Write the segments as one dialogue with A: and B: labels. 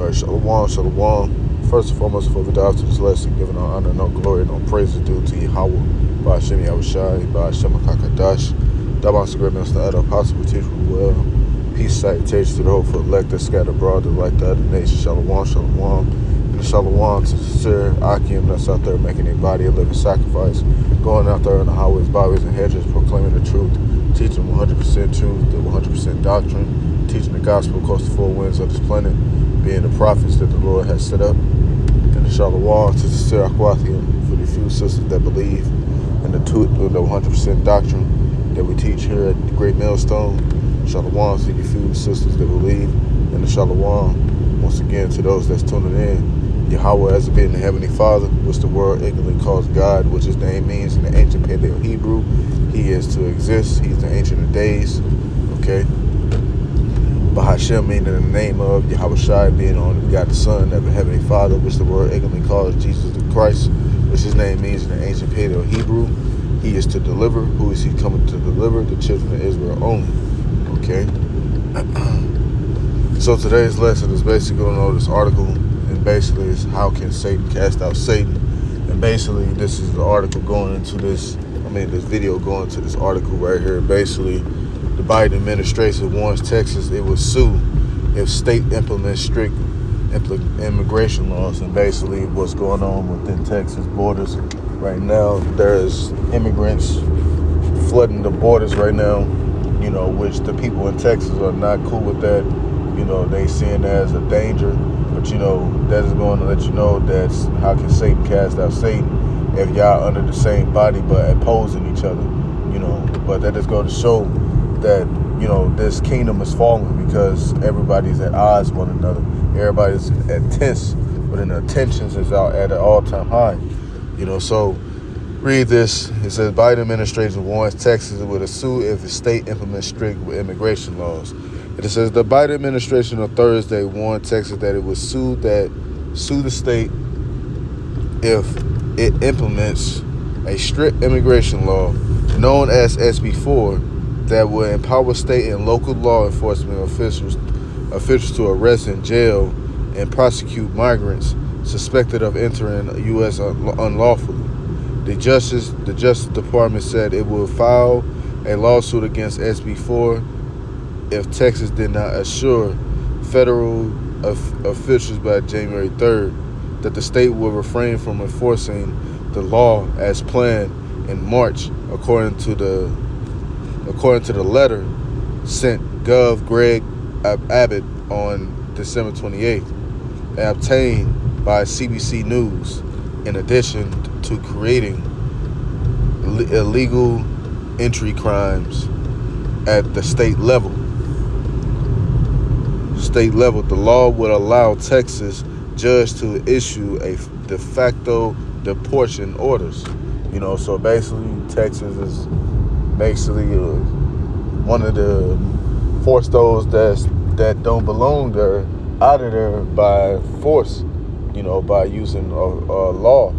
A: All right, shalom, shalom. First and foremost, before we dive to this lesson, giving all honor, no glory, no praise is due to Yahweh, by Hashem Yahushai, by Hashem HaKadash. Daban the great minister, other apostle, teach we well. Peace, salutations to the hopeful elect that scattered abroad, that like the other nations. Shalom, shalom. And the shalom to the sincere Akim that's out there making their body a living sacrifice, going out there on the highways, byways, and hedges, proclaiming the truth, teaching 100% truth, the 100% doctrine, teaching the gospel across the four winds of this planet, being the prophets that the Lord has set up. And the shalom to the sincere Aquathium for the few sisters that believe in the 100% doctrine that we teach here at the Great Millstone. Shalom to the few sisters that believe in the shalom. Once again, to those that's tuning in, Yahweh as being the Heavenly Father, which the world ignorantly calls God, which his name means in the ancient Paleo-Hebrew. He is to exist. He's the Ancient of Days. Okay? Bahashem meaning in the name of Yahweh Shai, being on the God the Son of the Heavenly Father, which the world ignorantly calls Jesus the Christ, which his name means in the ancient Paleo-Hebrew. He is to deliver. Who is he coming to deliver? The children of Israel only. Okay? So today's lesson is basically going over this article, and basically it's how can Satan cast out Satan. And basically this is the article going into this, this video going to this article right here. Basically, the Biden administration warns Texas it will sue if state implements strict immigration laws. And basically what's going on within Texas borders right now, there's immigrants flooding the borders right now, which the people in Texas are not cool with that. They seeing it as a danger, but that is going to let you know that's how can Satan cast out Satan if y'all under the same body but opposing each other, but that is going to show that, this kingdom is falling because everybody's at odds with one another. Everybody's at tense, but then the tensions is out at an all-time high, so read this. It says Biden administration warns Texas will sue if the state implements strict immigration laws. It says the Biden administration on Thursday warned Texas that it would sue the state if it implements a strict immigration law known as SB 4 that will empower state and local law enforcement officials to arrest and jail and prosecute migrants suspected of entering the U.S. unlawfully. The Justice Department said it will file a lawsuit against SB 4 if Texas did not assure federal officials by January 3rd that the state will refrain from enforcing the law as planned in March, according to the letter sent Gov. Greg Abbott on December 28th, and obtained by CBC News. In addition to creating illegal entry crimes at the state level. The law would allow Texas judge to issue a de facto deportation orders. So basically Texas is one of the force those that don't belong there out of there by force, by using law,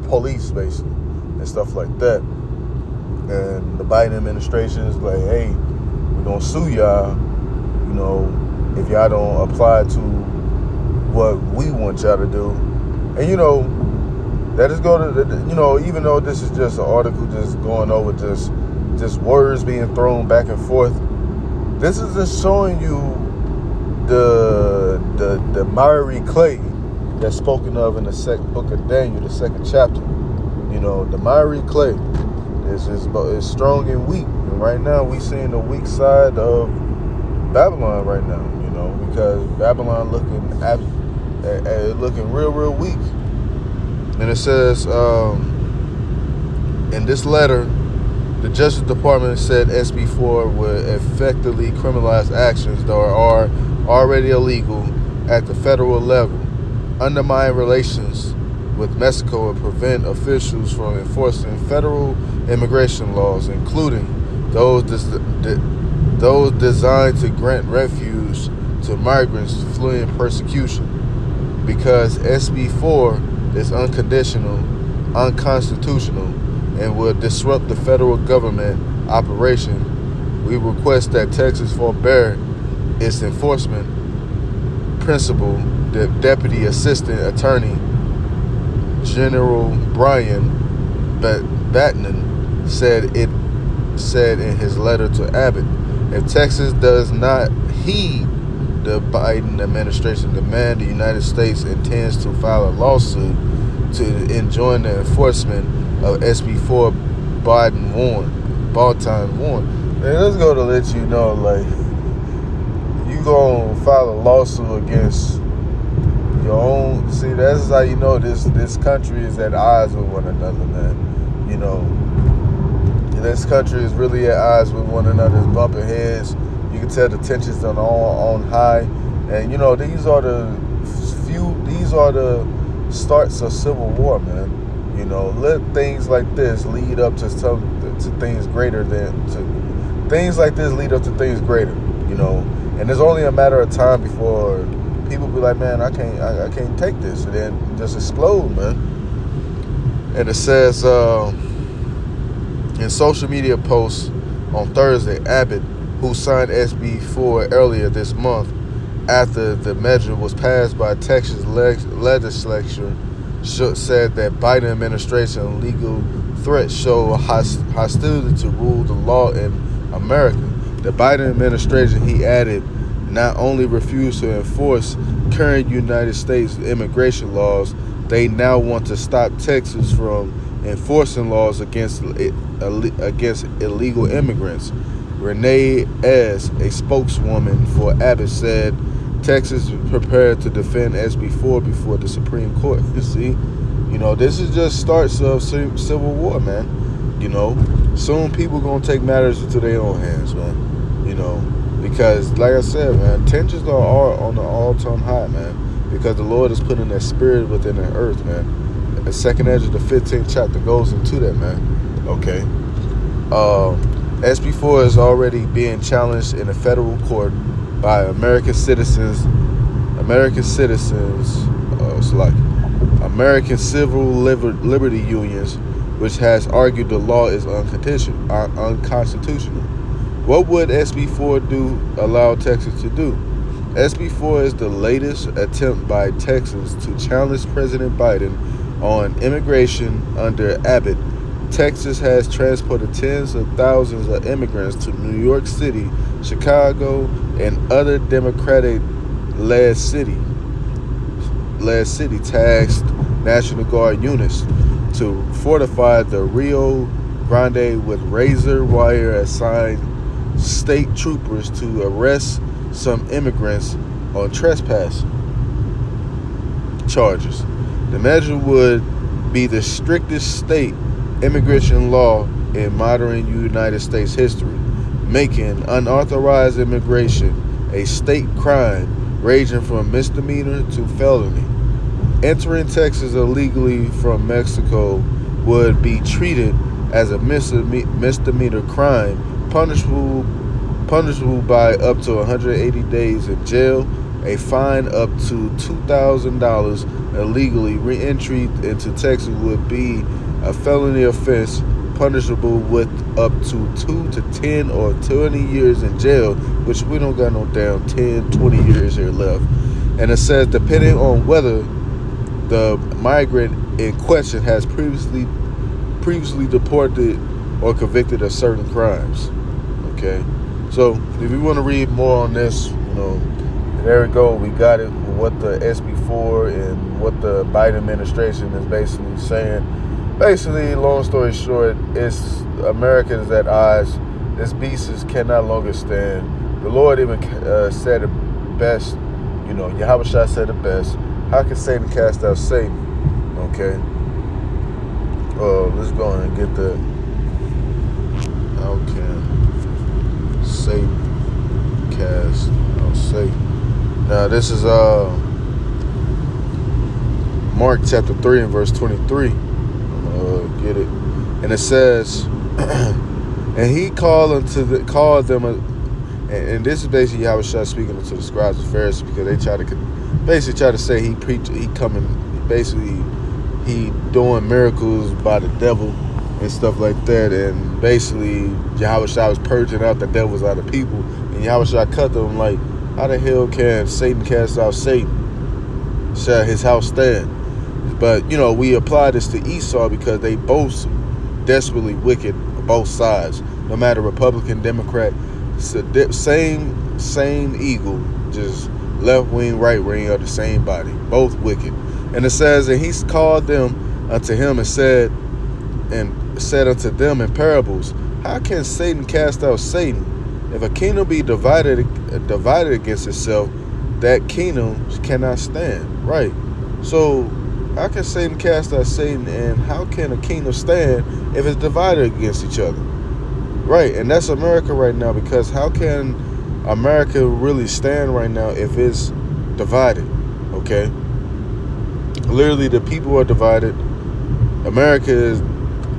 A: police basically and stuff like that. And the Biden administration is like, hey, we're gonna sue y'all, if y'all don't apply to what we want y'all to do. And that is going to, even though this is just an article just going over just words being thrown back and forth, this is just showing you the miry clay that's spoken of in the book of Daniel, the second chapter. The miry clay is strong and weak. And right now we seeing the weak side of Babylon right now, because Babylon looking real weak. And it says in this letter, the Justice Department said SB 4 would effectively criminalize actions that are already illegal at the federal level, undermine relations with Mexico, and prevent officials from enforcing federal immigration laws, including those designed to grant refuge to migrants fleeing persecution. Because SB 4 is unconstitutional, and will disrupt the federal government operation, we request that Texas forbear its enforcement principal, the Deputy Assistant Attorney General Brian Batman said in his letter to Abbott, if Texas does not heed the Biden administration demand, the United States intends to file a lawsuit to enjoin the enforcement of SB 4. Biden warned. Man, let's go to let you know, like, you gonna file a lawsuit against your own. See, that's how you know this country is at odds with one another, man. You know, this country is really at odds with one another. It's bumping heads. You can tell the tensions are on high, and you know these are the starts of civil war, man. You know, let things like this lead up to things greater things like this lead up to things greater. You know, and it's only a matter of time before people be like, man, I can't take this, and then just explode, man. And it says in social media posts on Thursday, Abbott, who signed SB 4 earlier this month after the measure was passed by Texas legislature, said that Biden administration legal threats show hostility to rule the law in America. The Biden administration, he added, not only refused to enforce current United States immigration laws, they now want to stop Texas from enforcing laws against illegal immigrants. Renee S., a spokeswoman for Abbott, said Texas is prepared to defend SB 4 before the Supreme Court. You see, you know, this is just starts of civil war, man. You know, soon people gonna take matters into their own hands, man. You know, because like I said, man, tensions are on an all-time high, man. Because the Lord is putting that spirit within the earth, man. The second edge of the 15th chapter goes into that, man. Okay. SB 4 is already being challenged in a federal court by American citizens, American civil liberty unions, which has argued the law is unconstitutional. What would SB 4 allow Texas to do? SB 4 is the latest attempt by Texas to challenge President Biden on immigration under Abbott. Texas has transported tens of thousands of immigrants to New York City, Chicago, and other Democratic-led city tasked National Guard units to fortify the Rio Grande with razor wire assigned state troopers to arrest some immigrants on trespass charges. The measure would be the strictest state immigration law in modern United States history, making unauthorized immigration a state crime ranging from misdemeanor to felony. Entering Texas illegally from Mexico would be treated as a misdemeanor crime, punishable by up to 180 days in jail, a fine up to $2,000. Illegally re-entry into Texas would be a felony offense, punishable with up to 2 to 10 or 20 years in jail, which we don't got no damn 10, 20 years here left. And it says, depending on whether the migrant in question has previously deported or convicted of certain crimes. Okay, so if you want to read more on this, you know, there we go. We got it. What the SB 4 and what the Biden administration is basically saying. Basically, long story short, it's America is at odds. This beast cannot longer stand. The Lord even said it best. You know, Yahushua said it best. How can Satan cast out Satan? Okay. Let's go and get the. How can Satan cast out Satan? Now this is Mark chapter 3 and verse 23. Get it, and it says, and he called them, and this is basically Yahushua speaking to the scribes and Pharisees, because they try to say he doing miracles by the devil and stuff like that, and basically Yahushua was purging out the devils out of people, and Yahushua cut them like, How the hell can Satan cast out Satan? Shall his house stand? But, you know, we apply this to Esau because they both desperately wicked, both sides. No matter Republican, Democrat, it's the same eagle, just left wing, right wing of the same body, both wicked. And it says, and he's called them unto him and said unto them in parables, how can Satan cast out Satan? If a kingdom be divided against itself, that kingdom cannot stand. Right. So how can Satan cast out Satan, and how can a kingdom stand if it's divided against each other? Right. And that's America right now, because how can America really stand right now if it's divided? Okay. Literally, the people are divided. America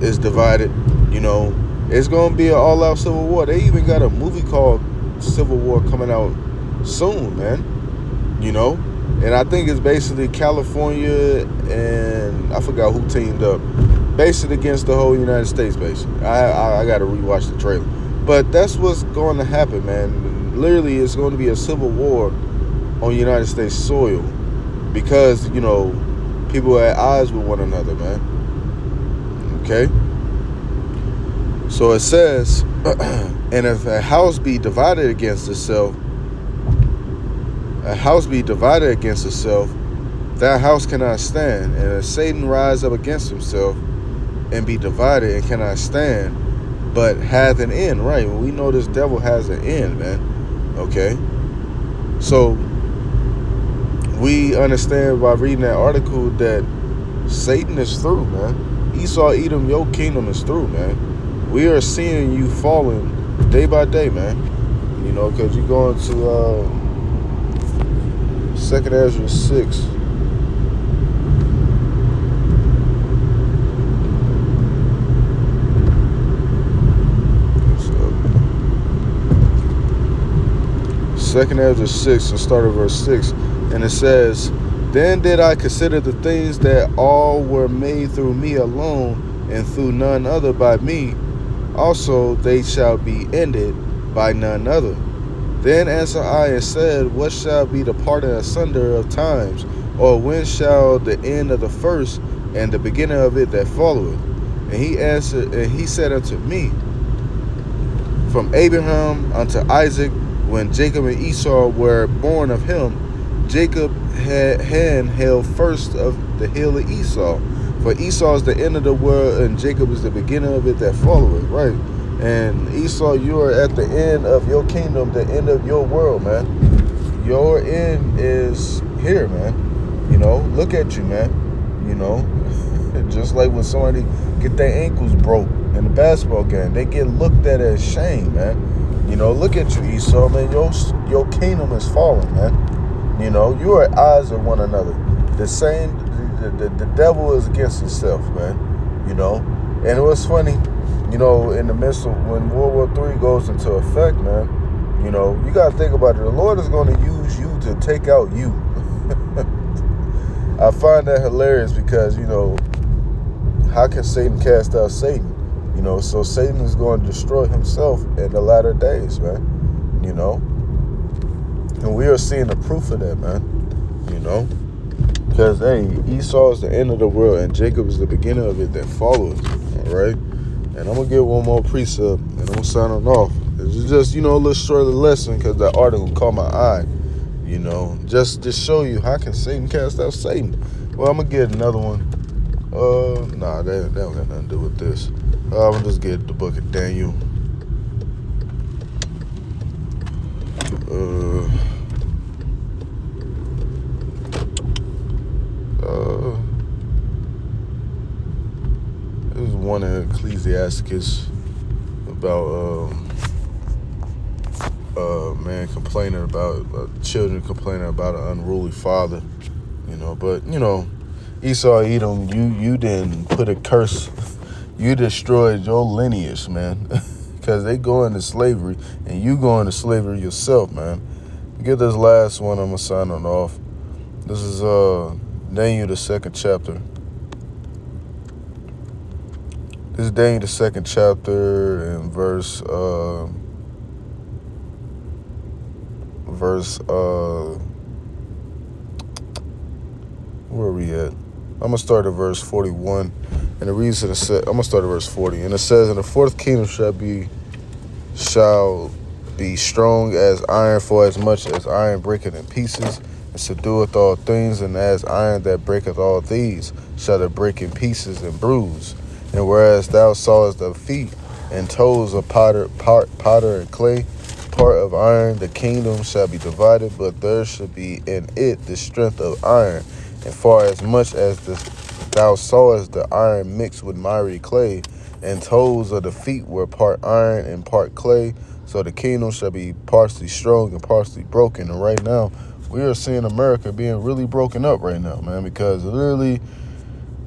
A: is divided. You know, it's going to be an all-out civil war. They even got a movie called Civil War coming out soon, man. You know, and I think it's basically California and I forgot who teamed up, basically against the whole United States. Basically, I got to rewatch the trailer, but that's what's going to happen, man. Literally, it's going to be a civil war on United States soil because, you know, people are at odds with one another, man. Okay, so it says, and if a house be divided against itself, that house cannot stand. And if Satan rise up against himself and be divided and cannot stand, but hath an end. Right, well, we know this devil has an end, man. Okay, so we understand by reading that article that Satan is through, man. Esau, Edom, your kingdom is through, man. We are seeing you falling day by day, man. You know, because you go into 2nd Ezra 6. Second Ezra 6, and start at verse 6. And it says, then did I consider the things that all were made through me alone, and through none other by me. Also they shall be ended by none other. Then answered I and said, what shall be the parting asunder of times? Or when shall the end of the first and the beginning of it that followeth? And he answered, and he said unto me, from Abraham unto Isaac, when Jacob and Esau were born of him, Jacob had held first of the hill of Esau. For Esau is the end of the world, and Jacob is the beginning of it that followeth. Right. And Esau, you are at the end of your kingdom, the end of your world, man. Your end is here, man. You know, look at you, man. You know, just like when somebody get their ankles broke in a basketball game, they get looked at as shame, man. You know, look at you, Esau, man. Your kingdom is falling, man. You know, you are at odds with one another. The devil is against himself, man. You know, and it was funny. You know, in the midst of when World War III goes into effect, man, you know, you got to think about it. The Lord is going to use you to take out you. I find that hilarious because, you know, how can Satan cast out Satan? You know, so Satan is going to destroy himself in the latter days, man. You know, and we are seeing the proof of that, man. You know, because, hey, Esau is the end of the world and Jacob is the beginning of it that follows. All right. And I'm going to get one more precept, and I'm going to sign it off. It's just, you know, a little shorter lesson because that article caught my eye, you know. Just to show you, how can Satan cast out Satan? Well, I'm going to get another one. Nah, that don't have nothing to do with this. I'm going to just get the book of Daniel. There's one in Ecclesiasticus about man complaining about children complaining about an unruly father, you know. But you know, Esau, Edom, you didn't put a curse. You destroyed your lineage, man, because they go into slavery and you go into slavery yourself, man. Get this last one. I'm gonna sign it off. This is Daniel the 2nd chapter. This is Daniel the 2nd chapter and verse verse, where are we at? I'm going to start at verse 41. And the reason it said, I'm going to start at verse 40. And it says, "And the fourth kingdom shall be strong as iron, for as much as iron breaketh in pieces, and subdueth all things, and as iron that breaketh all these, shall it break in pieces and bruise. And whereas thou sawest the feet and toes of potter and clay, part of iron, the kingdom shall be divided, but there shall be in it the strength of iron. And far as much as thou sawest the iron mixed with miry clay, and toes of the feet were part iron and part clay, so the kingdom shall be partially strong and partially broken." And right now, we are seeing America being really broken up right now, man, because literally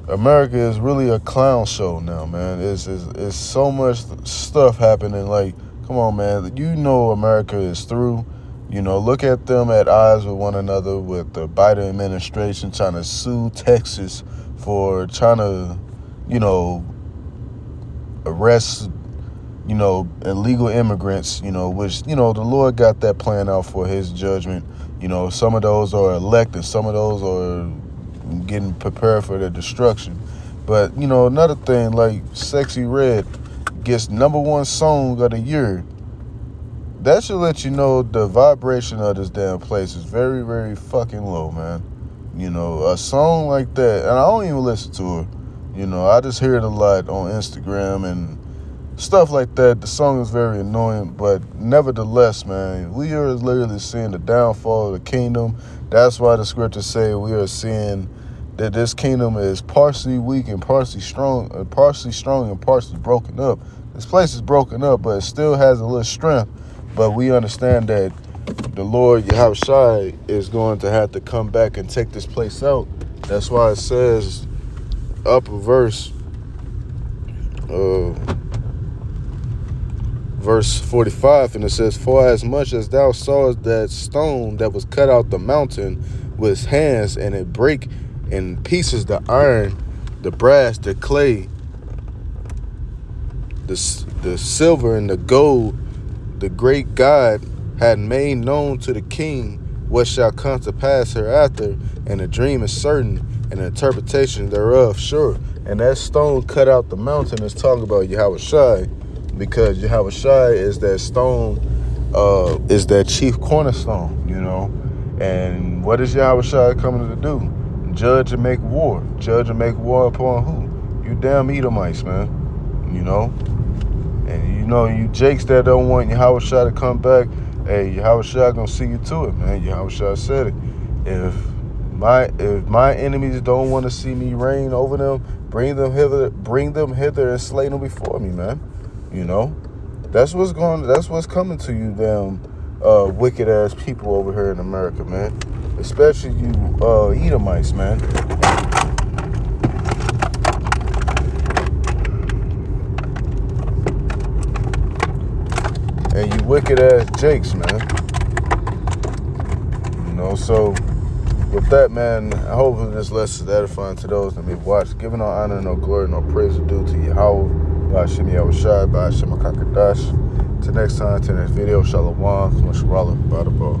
A: America is really a clown show now, man. It's so much stuff happening. Like, come on, man. You know America is through. You know, look at them at odds with one another, with the Biden administration trying to sue Texas for trying to, arrest, illegal immigrants, which, the Lord got that plan out for his judgment. Some of those are elected, some of those are getting prepared for their destruction. But, another thing, like Sexy Red gets #1 song of the year. That should let you know the vibration of this damn place is very, very fucking low, man. A song like that, and I don't even listen to it. I just hear it a lot on Instagram and stuff like that. The song is very annoying, but nevertheless, man, we are literally seeing the downfall of the kingdom. That's why the scriptures say we are seeing that this kingdom is partially weak and partially strong, and partially broken up. This place is broken up, but it still has a little strength. But we understand that the Lord Yahushua is going to have to come back and take this place out. That's why it says upper verse 45, and it says, "For as much as thou sawest that stone that was cut out the mountain with his hands, and it break in pieces the iron, the brass, the clay, the silver, and the gold, the great God had made known to the king what shall come to pass hereafter, and the dream is certain, and the interpretation thereof sure." And that stone cut out the mountain is talking about Yahushua, because Yahushua is that stone, is that chief cornerstone, And what is Yahushua coming to do? Judge and make war. Judge and make war upon who? You damn Edomites, man. And you jakes that don't want Yahushua to come back, hey, Yahushua gonna see you to it, man. Yahushua said it. If my enemies don't want to see me reign over them, bring them hither and slay them before me, man. That's what's coming to you, damn wicked ass people over here in America, man. Especially you Edomites, man. And you wicked ass jakes, man. So with that, man, I hope this lesson is edifying to those that may watch. Giving all honor, no glory, no praise are due to Yahweh. Ba'ashem Yahushua, Ba'ashem HaKakadash. Till next time, till next video, Shalom, Shalom, Bada Ball.